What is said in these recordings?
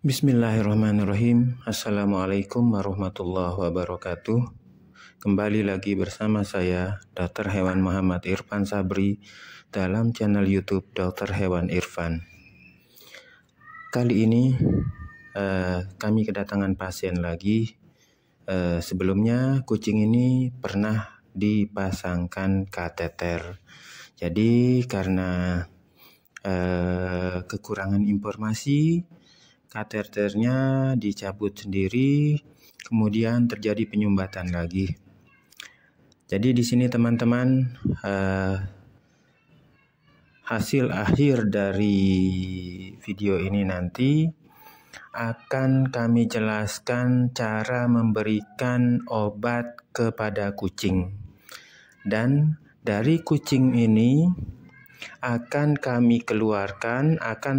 Bismillahirrahmanirrahim. Assalamualaikum warahmatullahi wabarakatuh. Kembali lagi bersama saya, Dr. Hewan Muhammad Irfan Sabri, dalam channel YouTube Dr. Hewan Irfan. Kali ini kami kedatangan pasien lagi. Sebelumnya kucing ini pernah dipasangkan kateter. Jadi karena kekurangan informasi, kateternya dicabut sendiri, kemudian terjadi penyumbatan lagi. Jadi di sini teman-teman, hasil akhir dari video ini nanti akan kami jelaskan cara memberikan obat kepada kucing. Dan dari kucing ini akan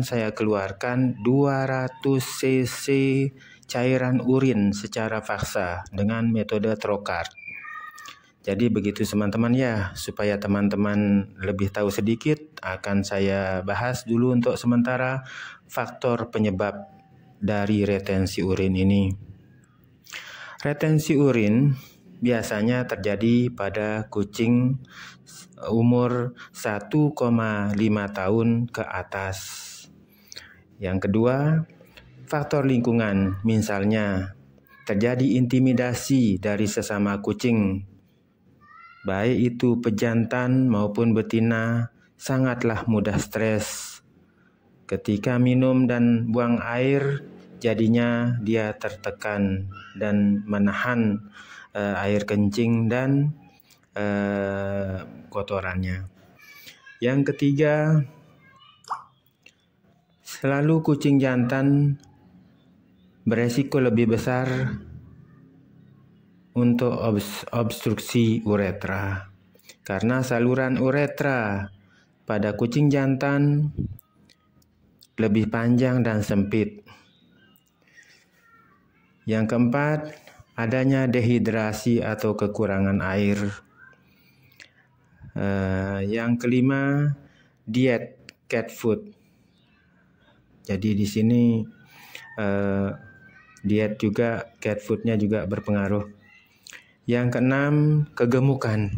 saya keluarkan 200 cc cairan urin secara paksa dengan metode trokard. Jadi begitu teman-teman ya, supaya teman-teman lebih tahu sedikit, akan saya bahas dulu untuk sementara faktor penyebab dari retensi urin ini. Retensi urin biasanya terjadi pada kucing umur 1,5 tahun ke atas. Yang kedua, faktor lingkungan, misalnya terjadi intimidasi dari sesama kucing, baik itu pejantan maupun betina, sangatlah mudah stres. Ketika minum dan buang air, jadinya dia tertekan dan menahan air kencing dan kotorannya. Yang ketiga, selalu kucing jantan beresiko lebih besar untuk obstruksi uretra, karena saluran uretra pada kucing jantan lebih panjang dan sempit. Yang keempat, adanya dehidrasi atau kekurangan air. Yang kelima, diet cat food. Jadi di sini diet juga, cat foodnya juga berpengaruh. Yang keenam, kegemukan.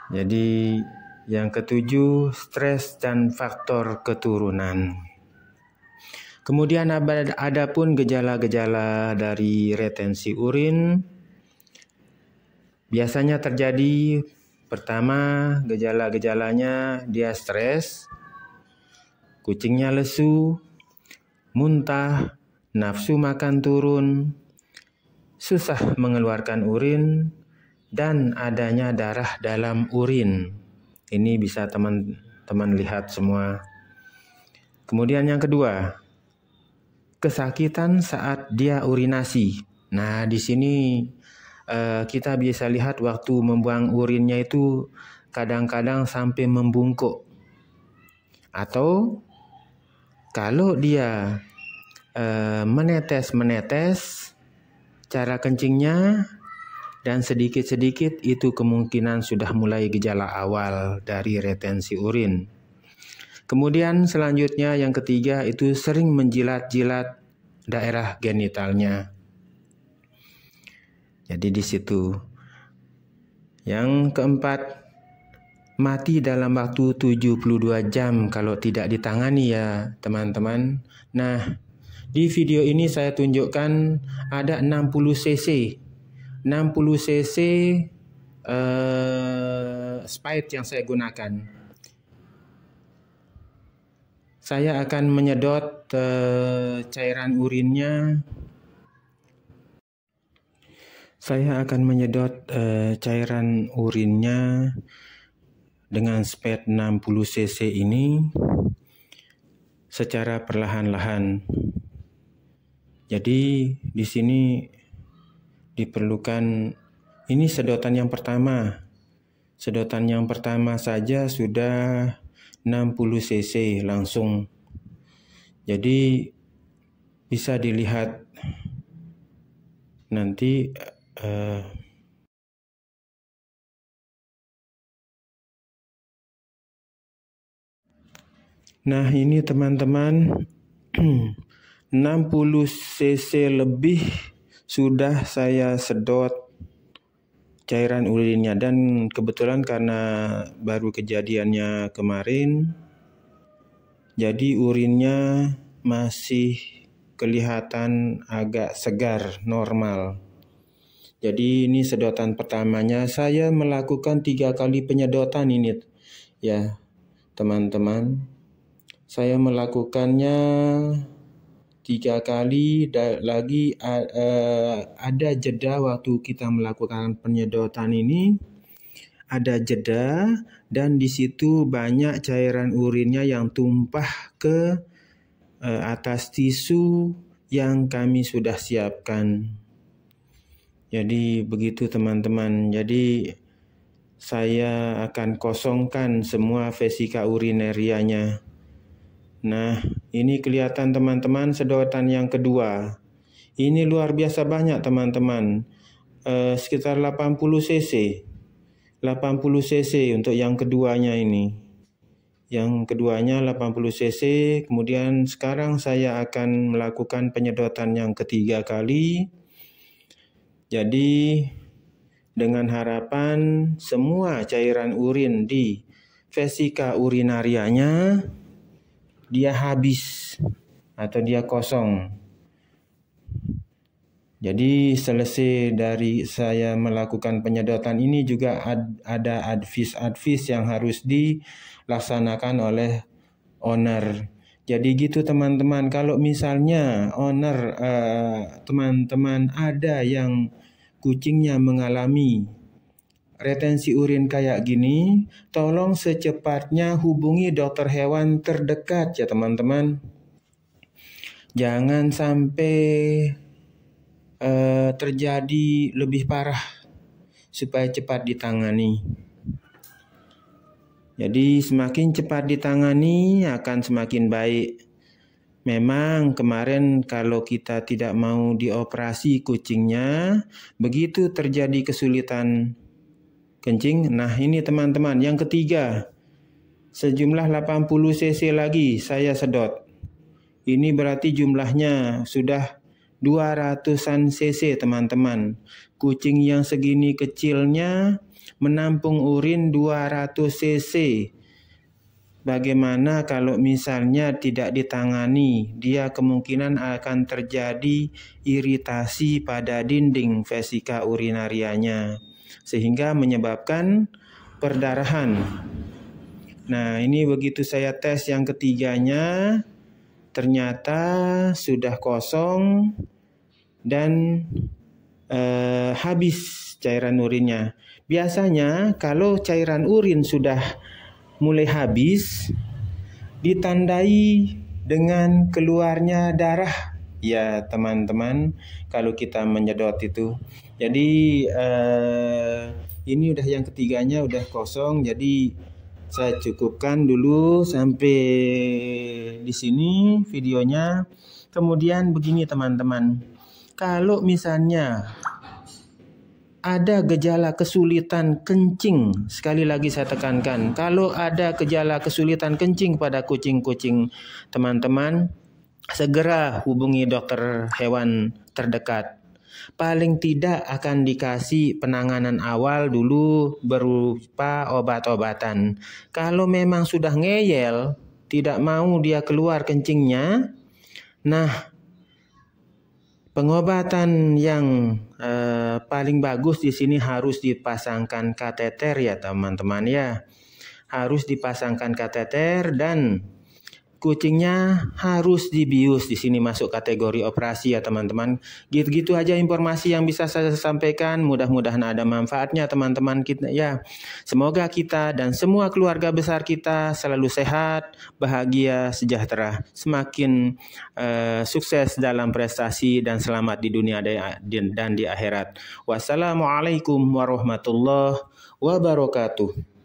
Jadi yang ketujuh, stres dan faktor keturunan. Kemudian ada pun gejala-gejala dari retensi urin. Biasanya terjadi, pertama, gejala-gejalanya dia stres, kucingnya lesu, muntah, nafsu makan turun, susah mengeluarkan urin, dan adanya darah dalam urin. Ini bisa teman-teman lihat semua. Kemudian yang kedua, kesakitan saat dia urinasi. Nah, di sini kita bisa lihat waktu membuang urinnya itu kadang-kadang sampai membungkuk. Atau kalau dia menetes cara kencingnya dan sedikit-sedikit, itu kemungkinan sudah mulai gejala awal dari retensi urin. Kemudian selanjutnya yang ketiga itu sering menjilat-jilat daerah genitalnya. Jadi di situ. Yang keempat, mati dalam waktu 72 jam kalau tidak ditangani ya teman-teman. Nah, di video ini saya tunjukkan ada 60 cc. 60 cc spite yang saya gunakan. Saya akan menyedot cairan urinnya. Cairan urinnya dengan spate 60 cc ini secara perlahan-lahan. Jadi di sini diperlukan, ini sedotan yang pertama. Sedotan yang pertama saja sudah 60 cc langsung. Jadi bisa dilihat nanti nah ini teman-teman 60 cc lebih sudah saya sedot cairan urinnya, dan kebetulan karena baru kejadiannya kemarin, jadi urinnya masih kelihatan agak segar, normal. Jadi ini sedotan pertamanya. Saya melakukan 3 kali penyedotan ini ya teman-teman. Saya melakukannya 3 kali, lagi ada jeda waktu kita melakukan penyedotan ini, ada jeda, dan di situ banyak cairan urinnya yang tumpah ke atas tisu yang kami sudah siapkan. Jadi begitu teman-teman. Jadi saya akan kosongkan semua vesika urinerianya. Nah, ini kelihatan teman-teman sedotan yang kedua. Ini luar biasa banyak teman-teman. Sekitar 80 cc. 80 cc untuk yang keduanya ini. Yang keduanya 80 cc. Kemudian sekarang saya akan melakukan penyedotan yang ketiga kali. Jadi dengan harapan semua cairan urin di vesika urinarianya dia habis atau dia kosong. Jadi selesai dari saya melakukan penyedotan ini juga ada advis yang harus dilaksanakan oleh owner. Jadi gitu teman-teman, kalau misalnya owner teman-teman ada yang kucingnya mengalami retensi urin kayak gini, tolong secepatnya hubungi dokter hewan terdekat ya teman-teman. Jangan sampai terjadi lebih parah, supaya cepat ditangani. Jadi semakin cepat ditangani akan semakin baik. Memang kemarin kalau kita tidak mau dioperasi kucingnya, begitu terjadi kesulitan kencing. Nah ini teman-teman yang ketiga, sejumlah 80 cc lagi saya sedot. Ini berarti jumlahnya sudah 200-an cc teman-teman. Kucing yang segini kecilnya menampung urin 200 cc. Bagaimana kalau misalnya tidak ditangani? Dia kemungkinan akan terjadi iritasi pada dinding vesika urinarianya, sehingga menyebabkan perdarahan. Nah ini begitu saya tes yang ketiganya, ternyata sudah kosong dan habis cairan urinnya. Biasanya kalau cairan urin sudah mulai habis, ditandai dengan keluarnya darah ya teman-teman, kalau kita menyedot itu. Jadi ini udah yang ketiganya udah kosong, jadi saya cukupkan dulu sampai di sini videonya. Kemudian begini teman-teman, kalau misalnya ada gejala kesulitan kencing, sekali lagi saya tekankan, kalau ada gejala kesulitan kencing pada kucing-kucing teman-teman, segera hubungi dokter hewan terdekat. Paling tidak akan dikasih penanganan awal dulu berupa obat-obatan. Kalau memang sudah ngeyel, tidak mau dia keluar kencingnya, nah pengobatan yang paling bagus di sini harus dipasangkan kateter ya teman-teman ya. Harus dipasangkan kateter, dan kucingnya harus dibius. Di sini masuk kategori operasi ya teman-teman. Gitu-gitu aja informasi yang bisa saya sampaikan. Mudah-mudahan ada manfaatnya teman-teman kita ya. Semoga kita dan semua keluarga besar kita selalu sehat, bahagia, sejahtera, semakin sukses dalam prestasi dan selamat di dunia dan di akhirat. Wassalamualaikum warahmatullahi wabarakatuh.